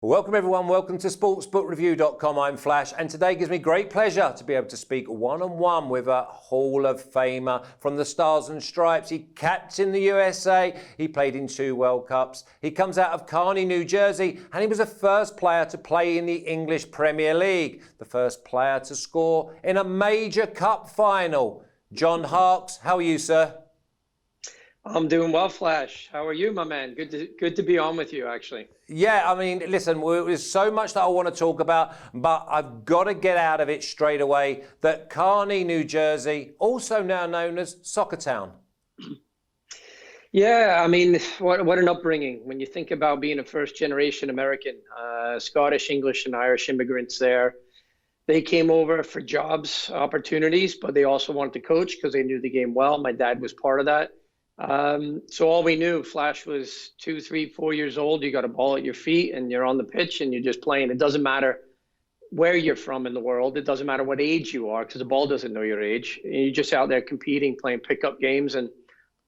Welcome everyone, welcome to sportsbookreview.com. I'm Flash, and today gives me great pleasure to be able to speak one-on-one with a Hall of Famer from the Stars and Stripes. He captained the USA, he played in 2 World Cups, he comes out of Kearny, New Jersey, and he was the first player to play in the English Premier League, the first player to score in a major cup final. John Harkes, how are you, sir? I'm doing well, Flash. How are you, my man? Good to be on with you, actually. Yeah, I mean, listen, there's so much that I want to talk about, but I've got to get out of it straight away that Kearny, New Jersey, also now known as Soccer Town. Yeah, I mean, what an upbringing. When you think about being a first-generation American, Scottish, English, and Irish immigrants there, they came over for jobs, opportunities, but they also wanted to coach because they knew the game well. My dad was part of that. So all we knew, Flash was 2, 3, 4 years old. You got a ball at your feet and you're on the pitch and you're just playing. It doesn't matter where you're from in the world. It doesn't matter what age you are because the ball doesn't know your age. You're just out there competing, playing pickup games. And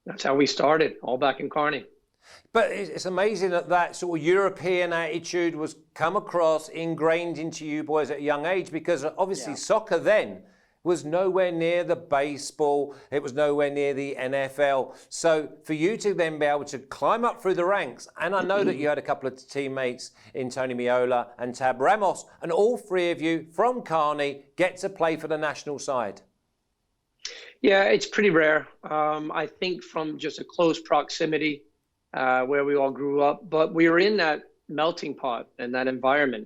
that's how we started, all back in Kearny. But it's amazing that that sort of European attitude was come across, ingrained into you boys at a young age, because obviously soccer then was nowhere near the baseball, it was nowhere near the NFL. So for you to then be able to climb up through the ranks, and I know that you had a couple of teammates in Tony Meola and Tab Ramos, and all 3 of you from Kearny get to play for the national side. Yeah, it's pretty rare. I think from just a close proximity where we all grew up, but we were in that melting pot and that environment.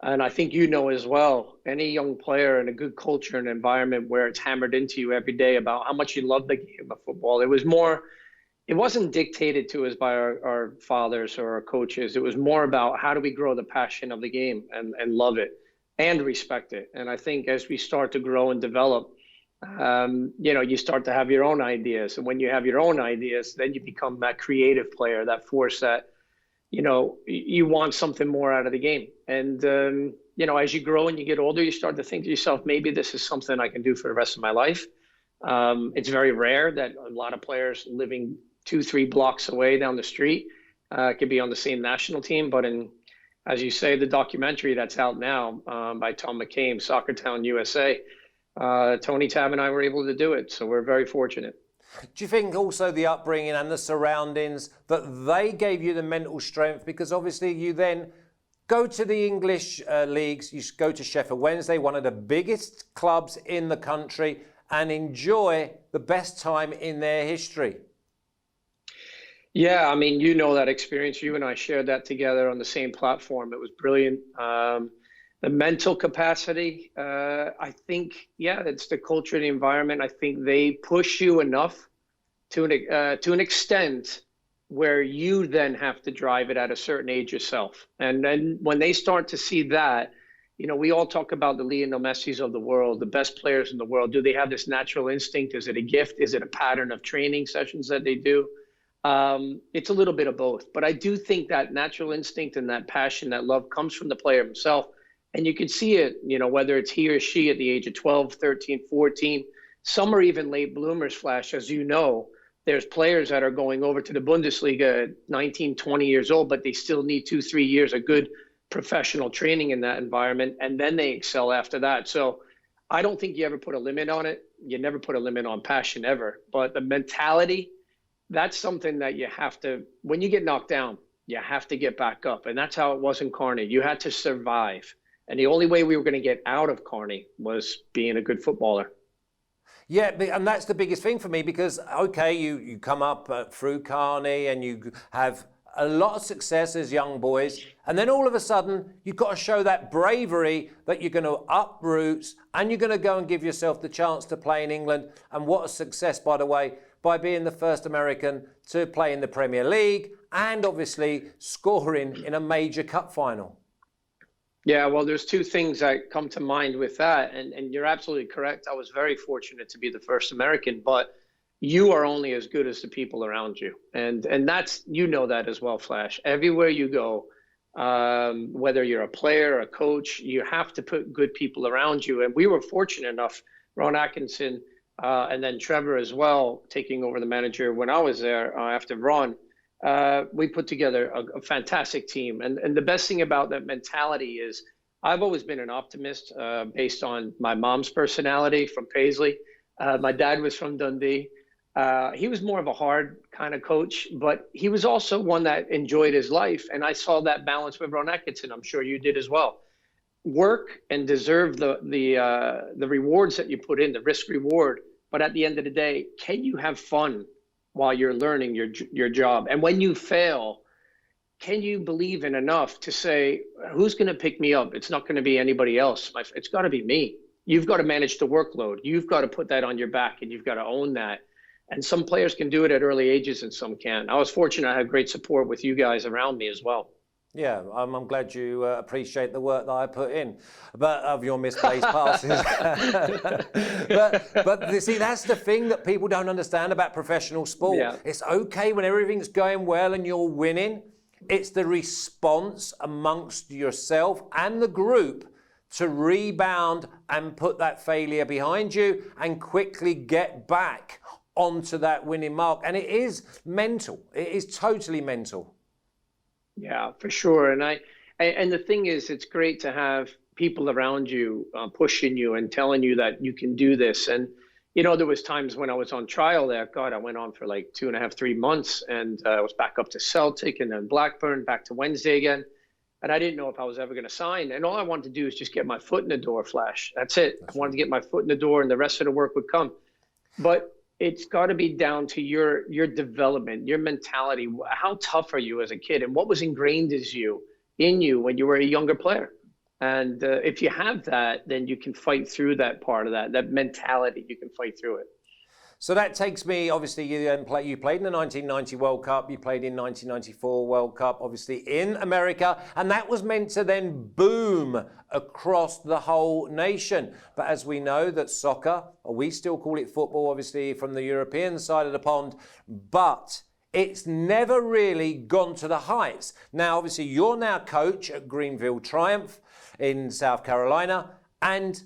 And I think you know as well, any young player in a good culture and environment where it's hammered into you every day about how much you love the game of football. It wasn't dictated to us by our fathers or our coaches. It was more about how do we grow the passion of the game and love it and respect it. And I think as we start to grow and develop, you start to have your own ideas. And when you have your own ideas, then you become that creative player, that force that, you want something more out of the game. And, as you grow and you get older, you start to think to yourself, maybe this is something I can do for the rest of my life. It's very rare that a lot of players living 2, 3 blocks away down the street could be on the same national team. But as you say, the documentary that's out now by Tom McCain, Soccer Town USA, Tony, Tab, and I were able to do it. So we're very fortunate. Do you think also the upbringing and the surroundings, that they gave you the mental strength? Because obviously you then go to the English leagues, you go to Sheffield Wednesday, one of the biggest clubs in the country, and enjoy the best time in their history. Yeah, I mean, that experience. You and I shared that together on the same platform. It was brilliant. The mental capacity, I think, it's the culture, the environment. I think they push you enough to an extent where you then have to drive it at a certain age yourself. And then when they start to see that, we all talk about the Lionel Messis of the world, the best players in the world. Do they have this natural instinct? Is it a gift? Is it a pattern of training sessions that they do? It's a little bit of both. But I do think that natural instinct and that passion, that love comes from the player himself. And you can see it, whether it's he or she at the age of 12, 13, 14. Some are even late bloomers, Flash. As you know, there's players that are going over to the Bundesliga at 19, 20 years old, but they still need 2, 3 years of good professional training in that environment. And then they excel after that. So I don't think you ever put a limit on it. You never put a limit on passion ever. But the mentality, that's something that you have to, when you get knocked down, you have to get back up. And that's how it was in Kearny. You had to survive. And the only way we were going to get out of Kearny was being a good footballer. Yeah, and that's the biggest thing for me because, okay, you come up through Kearny and you have a lot of success as young boys. And then all of a sudden, you've got to show that bravery that you're going to uproot and you're going to go and give yourself the chance to play in England. And what a success, by the way, by being the first American to play in the Premier League and obviously scoring in a major cup final. Yeah, well, there's 2 things that come to mind with that. And you're absolutely correct. I was very fortunate to be the first American, but you are only as good as the people around you. And that's, that as well, Flash. Everywhere you go, whether you're a player, a coach, you have to put good people around you. And we were fortunate enough, Ron Atkinson, and then Trevor as well, taking over the manager when I was there after Ron. we put together a fantastic team. And the best thing about that mentality is I've always been an optimist based on my mom's personality from Paisley. My dad was from Dundee. He was more of a hard kind of coach, but he was also one that enjoyed his life. And I saw that balance with Ron Atkinson. I'm sure you did as well. Work and deserve the rewards that you put in, the risk reward. But at the end of the day, can you have fun while you're learning your job? And when you fail, can you believe in enough to say, who's going to pick me up? It's not going to be anybody else. It's got to be me. You've got to manage the workload. You've got to put that on your back, and you've got to own that. And some players can do it at early ages and some can't. I was fortunate I had great support with you guys around me as well. Yeah, I'm glad you appreciate the work that I put in, but of your misplaced passes. but you see, that's the thing that people don't understand about professional sport. Yeah. It's okay when everything's going well and you're winning. It's the response amongst yourself and the group to rebound and put that failure behind you and quickly get back onto that winning mark. And it is mental. It is totally mental. Yeah, for sure. And the thing is, it's great to have people around you pushing you and telling you that you can do this. And, you know, there was times when I was on trial there. God, I went on for like 2.5, 3 months, and I was back up to Celtic and then Blackburn, back to Wednesday again. And I didn't know if I was ever going to sign. And all I wanted to do is just get my foot in the door, Flash. That's it. I wanted to get my foot in the door, and the rest of the work would come. But it's got to be down to your development, your mentality. How tough are you as a kid, and what was ingrained in you when you were a younger player? And if you have that, then you can fight through that part of that mentality. You can fight through it. So that takes me, obviously, you played in the 1990 World Cup, you played in 1994 World Cup, obviously in America, and that was meant to then boom across the whole nation. But as we know that soccer, or we still call it football, obviously from the European side of the pond, but it's never really gone to the heights. Now, obviously, you're now coach at Greenville Triumph in South Carolina, and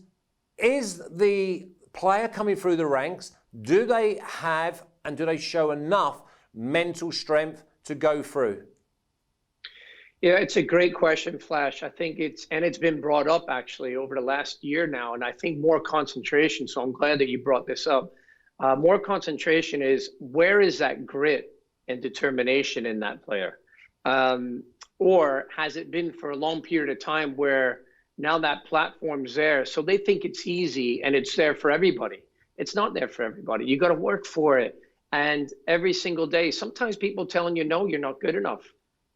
is the player coming through the ranks, do they have and do they show enough mental strength to go through? Yeah, it's a great question, Flash. I think it's been brought up actually over the last year now, and I think more concentration. So I'm glad that you brought this up. More concentration is, where is that grit and determination in that player? Or has it been for a long period of time where now that platform's there, so they think it's easy and it's there for everybody? It's not there for everybody. You got to work for it. And every single day, sometimes people telling you, no, you're not good enough.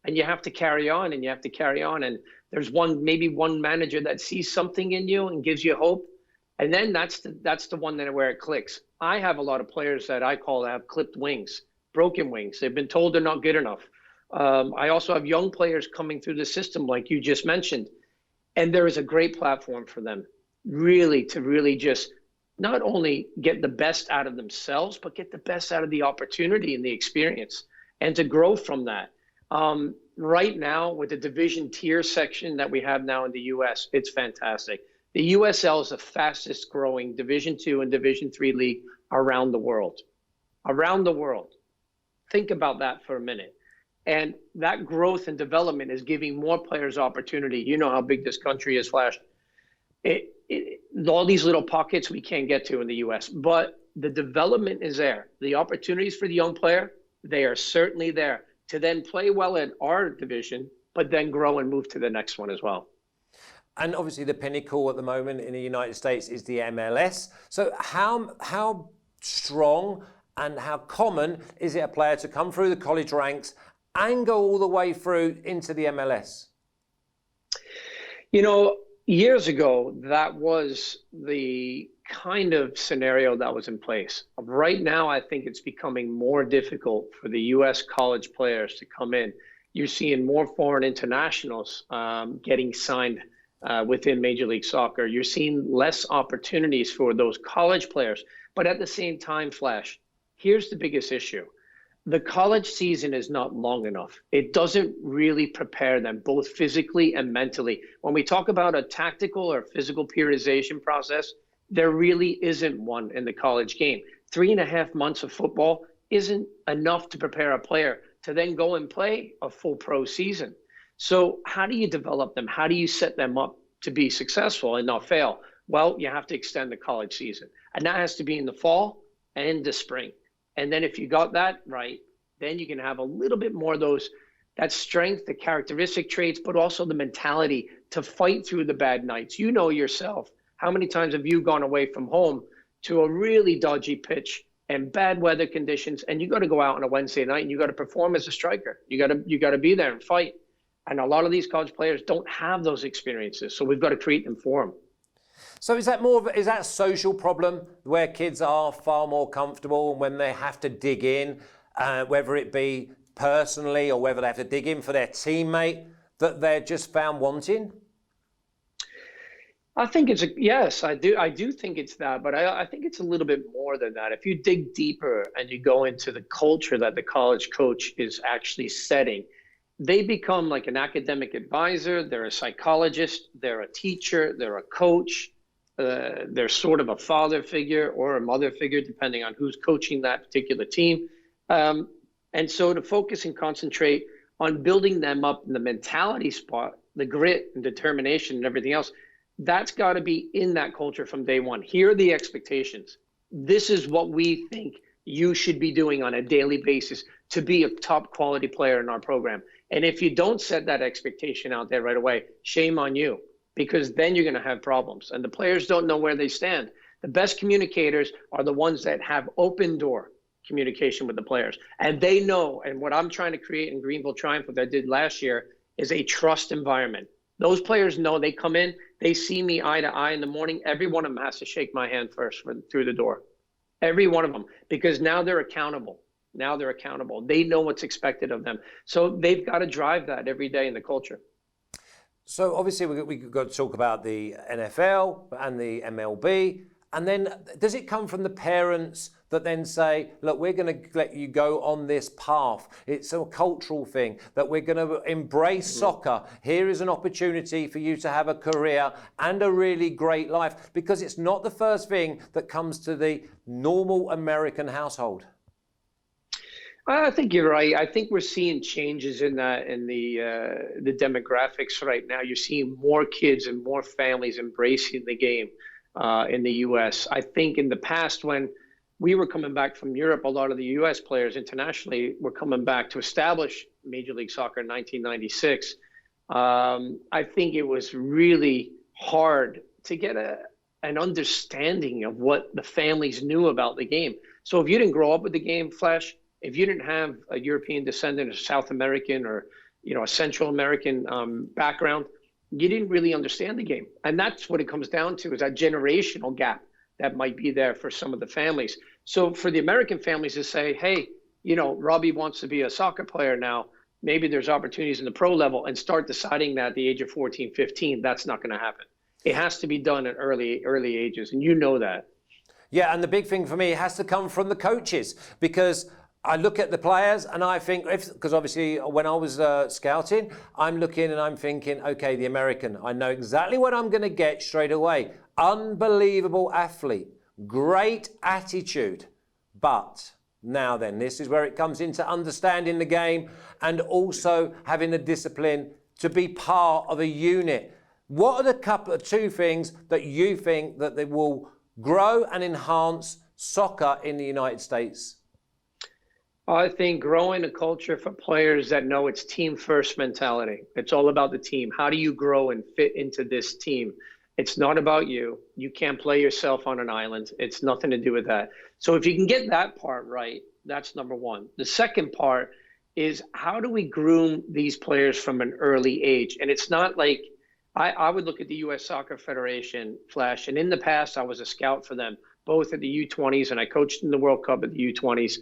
And you have to carry on, and you have to carry on. And there's maybe one manager that sees something in you and gives you hope. And then that's the one that where it clicks. I have a lot of players that I call have clipped wings, broken wings. They've been told they're not good enough. I also have young players coming through the system, like you just mentioned. And there is a great platform for them, really, to really just not only get the best out of themselves, but get the best out of the opportunity and the experience, and to grow from that. Right now, with the division tier section that we have now in the U.S., it's fantastic. The USL is the fastest growing Division II and Division III league around the world. Around the world. Think about that for a minute. And that growth and development is giving more players opportunity. You know how big this country is, Flash. All these little pockets we can't get to in the U.S., but the development is there. The opportunities for the young player, they are certainly there to then play well in our division, but then grow and move to the next one as well. And obviously the pinnacle at the moment in the United States is the MLS. So how strong and how common is it a player to come through the college ranks and go all the way through into the MLS? You know, years ago, that was the kind of scenario that was in place. Right now, I think it's becoming more difficult for the U.S. college players to come in. You're seeing more foreign internationals getting signed within Major League Soccer. You're seeing less opportunities for those college players. But at the same time, Flash, here's the biggest issue. The college season is not long enough. It doesn't really prepare them both physically and mentally. When we talk about a tactical or physical periodization process, there really isn't one in the college game. 3.5 months of football isn't enough to prepare a player to then go and play a full pro season. So how do you develop them? How do you set them up to be successful and not fail? Well, you have to extend the college season. And that has to be in the fall and in the spring. And then if you got that right, then you can have a little bit more of that strength, the characteristic traits, but also the mentality to fight through the bad nights. You know yourself, how many times have you gone away from home to a really dodgy pitch and bad weather conditions, and you got to go out on a Wednesday night and you got to perform as a striker. You got to be there and fight. And a lot of these college players don't have those experiences, so we've got to create them for them. So is that a social problem where kids are far more comfortable and when they have to dig in, whether it be personally or whether they have to dig in for their teammate, that they're just found wanting? I think yes, I do think it's that, but I think it's a little bit more than that. If you dig deeper and you go into the culture that the college coach is actually setting, they become like an academic advisor, they're a psychologist, they're a teacher, they're a coach, they're sort of a father figure or a mother figure, depending on who's coaching that particular team. And so to focus and concentrate on building them up in the mentality spot, the grit and determination and everything else, that's got to be in that culture from day one. Here are the expectations. This is what we think you should be doing on a daily basis to be a top quality player in our program. And if you don't set that expectation out there right away, shame on you, because then you're going to have problems. And the players don't know where they stand. The best communicators are the ones that have open door communication with the players. And they know, and what I'm trying to create in Greenville Triumph, what I did last year, is a trust environment. Those players know, they come in, they see me eye to eye in the morning. Every one of them has to shake my hand first through the door. Every one of them, because now they're accountable. Now they're accountable. They know what's expected of them. So they've got to drive that every day in the culture. So obviously we've got to talk about the NFL and the MLB. And then does it come from the parents that then say, look, we're going to let you go on this path? It's a cultural thing that we're going to embrace soccer. Here is an opportunity for you to have a career and a really great life, because it's not the first thing that comes to the normal American household. I think you're right. I think we're seeing changes in that, in the demographics right now. You're seeing more kids and more families embracing the game in the U.S. I think in the past, when we were coming back from Europe, a lot of the U.S. players internationally were coming back to establish Major League Soccer in 1996. I think it was really hard to get an understanding of what the families knew about the game. So if you didn't grow up with the game, Flash, if you didn't have a European descendant, a South American, or a Central American background, you didn't really understand the game. And that's what it comes down to, is that generational gap that might be there for some of the families. So for the American families to say, hey, Robbie wants to be a soccer player now, maybe there's opportunities in the pro level, and start deciding that at the age of 14, 15, that's not going to happen. It has to be done at early ages, and you know that. Yeah, and the big thing for me, it has to come from the coaches, because I look at the players and I think, because obviously when I was scouting, I'm looking and I'm thinking, okay, the American, I know exactly what I'm going to get straight away. Unbelievable athlete, great attitude. But now then, this is where it comes into understanding the game and also having the discipline to be part of a unit. What are the two things that you think that they will grow and enhance soccer in the United States? I think growing a culture for players that know it's team first mentality. It's all about the team. How do you grow and fit into this team? It's not about you. You can't play yourself on an island. It's nothing to do with that. So if you can get that part right, that's number one. The second part is, how do we groom these players from an early age? And it's not like, I would look at the U.S. Soccer Federation, Flash, and in the past I was a scout for them, both at the U20s, and I coached in the World Cup at the U20s.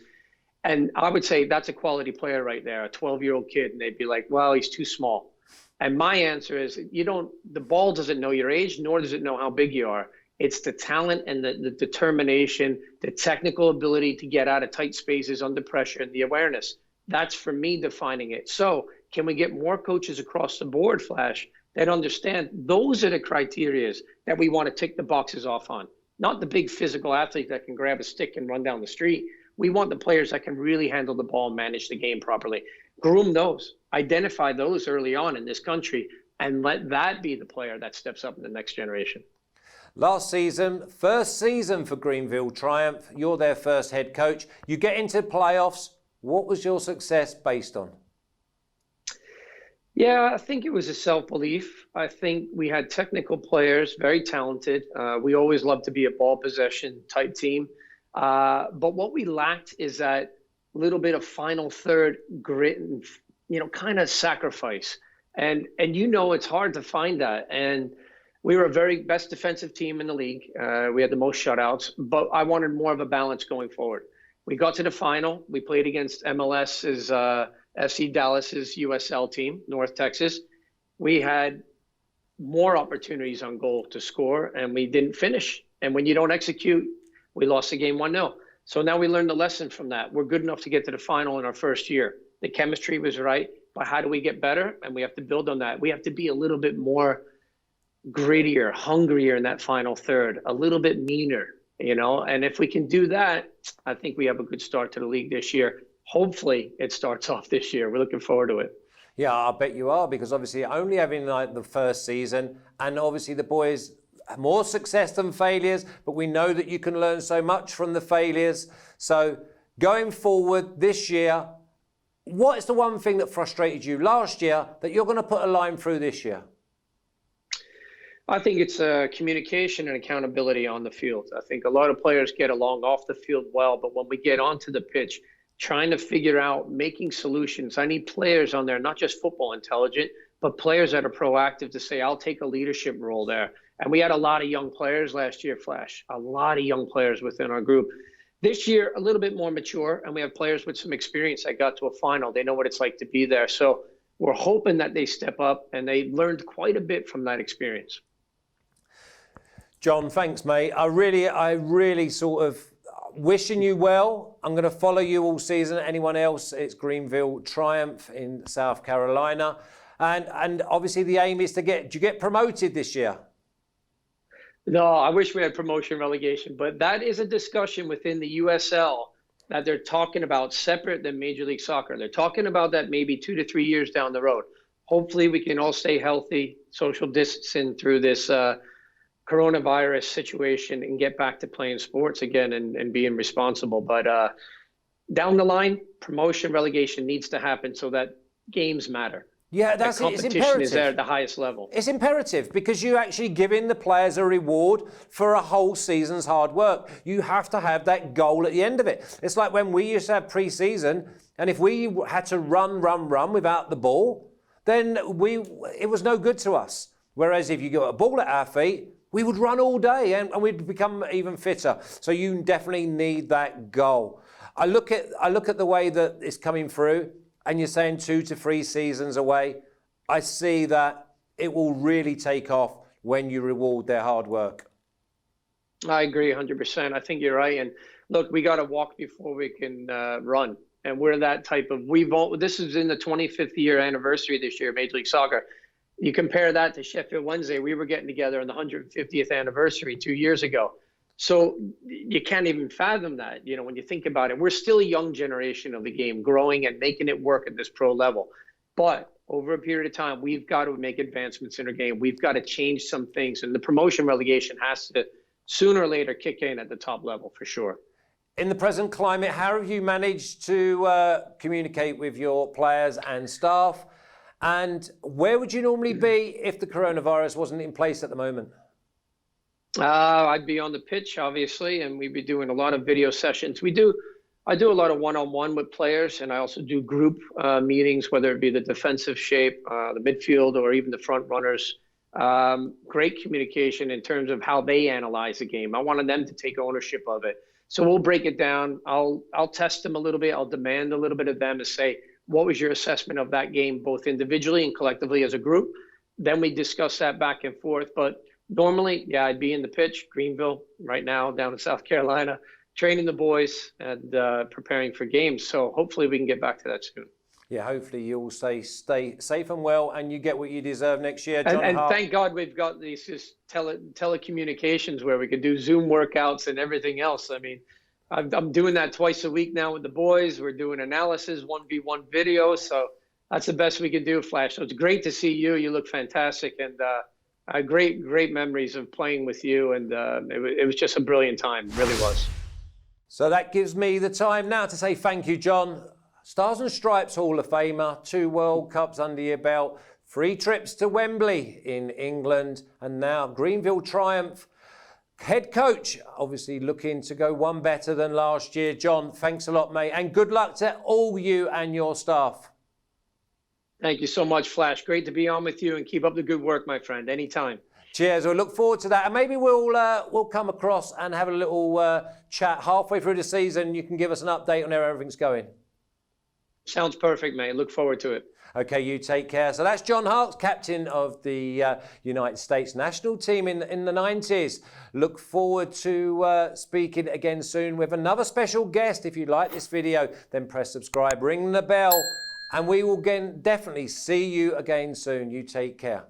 And I would say that's a quality player right there, a 12-year-old kid. And they'd be like, well, he's too small. And my answer is, the ball doesn't know your age, nor does it know how big you are. It's the talent and the determination, the technical ability to get out of tight spaces under pressure, and the awareness. That's, for me, defining it. So can we get more coaches across the board, Flash, that understand those are the criteria that we want to tick the boxes off on? Not the big physical athlete that can grab a stick and run down the street. We want the players that can really handle the ball and manage the game properly. Groom those, identify those early on in this country, and let that be the player that steps up in the next generation. Last season, first season for Greenville Triumph. You're their first head coach. You get into playoffs. What was your success based on? Yeah, I think it was a self-belief. I think we had technical players, very talented. We always loved to be a ball possession type team. But what we lacked is that little bit of final third grit and, kind of sacrifice. And it's hard to find that. And we were a very best defensive team in the league. We had the most shutouts, but I wanted more of a balance going forward. We got to the final. We played against MLS's FC Dallas's USL team, North Texas. We had more opportunities on goal to score, and we didn't finish. And when you don't execute, we lost the game 1-0. So now we learned the lesson from that. We're good enough to get to the final in our first year. The chemistry was right, but how do we get better? And we have to build on that. We have to be a little bit more grittier, hungrier in that final third, a little bit meaner, and if we can do that, I think we have a good start to the league this year. Hopefully it starts off this year. We're looking forward to it. Yeah, I bet you are, because obviously only having like the first season, and obviously the boys more success than failures, but we know that you can learn so much from the failures. So going forward this year, what is the one thing that frustrated you last year that you're going to put a line through this year? I think it's communication and accountability on the field. I think a lot of players get along off the field well, but when we get onto the pitch, trying to figure out, making solutions. I need players on there, not just football intelligent, but players that are proactive to say, I'll take a leadership role there. And we had a lot of young players last year, Flash, a lot of young players within our group. This year, a little bit more mature, and we have players with some experience that got to a final. They know what it's like to be there. So we're hoping that they step up, and they learned quite a bit from that experience. John, thanks, mate. I really sort of wishing you well. I'm going to follow you all season. Anyone else, it's Greenville Triumph in South Carolina. And obviously the aim is do you get promoted this year? No, I wish we had promotion relegation, but that is a discussion within the USL that they're talking about separate than Major League Soccer. They're talking about that maybe 2 to 3 years down the road. Hopefully we can all stay healthy, social distancing through this coronavirus situation and get back to playing sports again and being responsible. But down the line, promotion relegation needs to happen so that games matter. Yeah, that's it. It's imperative. Competition is there at the highest level. It's imperative because you're actually giving the players a reward for a whole season's hard work. You have to have that goal at the end of it. It's like when we used to have pre-season, and if we had to run without the ball, then it was no good to us. Whereas if you got a ball at our feet, we would run all day and we'd become even fitter. So you definitely need that goal. I look at the way that it's coming through, and you're saying 2 to 3 seasons away. I see that it will really take off when you reward their hard work. I agree 100%. I think you're right. And look, we got to walk before we can run. And we're that type of, this is in the 25th year anniversary this year, Major League Soccer. You compare that to Sheffield Wednesday, we were getting together on the 150th anniversary 2 years ago. So you can't even fathom that, when you think about it. We're still a young generation of the game, growing and making it work at this pro level. But over a period of time, we've got to make advancements in our game. We've got to change some things. And the promotion relegation has to sooner or later kick in at the top level for sure. In the present climate, how have you managed to communicate with your players and staff? And where would you normally be if the coronavirus wasn't in place at the moment? I'd be on the pitch, obviously, and we'd be doing a lot of video sessions. I do a lot of one-on-one with players, and I also do group meetings, whether it be the defensive shape, the midfield, or even the front runners. Great communication in terms of how they analyze the game. I wanted them to take ownership of it. So we'll break it down. I'll test them a little bit. I'll demand a little bit of them to say, what was your assessment of that game, both individually and collectively as a group? Then we discuss that back and forth. But normally, yeah, I'd be in the pitch, Greenville, right now, down in South Carolina, training the boys and preparing for games. So hopefully we can get back to that soon. Yeah, hopefully you'll stay safe and well, and you get what you deserve next year, John. And thank God we've got these just telecommunications where we could do Zoom workouts and everything else. I mean, I'm doing that twice a week now with the boys. We're doing analysis, 1v1 videos. So that's the best we can do, Flash. So it's great to see you. You look fantastic. And great memories of playing with you. And it was just a brilliant time. It really was. So that gives me the time now to say thank you, John. Stars and Stripes Hall of Famer, 2 World Cups under your belt, 3 trips to Wembley in England, and now Greenville Triumph. Head coach, obviously looking to go one better than last year. John, thanks a lot, mate, and good luck to all you and your staff. Thank you so much, Flash. Great to be on with you, and keep up the good work, my friend. Anytime. Cheers. We'll look forward to that, and maybe we'll come across and have a little chat halfway through the season. You can give us an update on how everything's going. Sounds perfect, mate. Look forward to it. Okay, you take care. So that's John Harkes, captain of the United States national team in the 90s. Look forward to speaking again soon with another special guest. If you like this video, then press subscribe, ring the bell, and we will definitely see you again soon. You take care.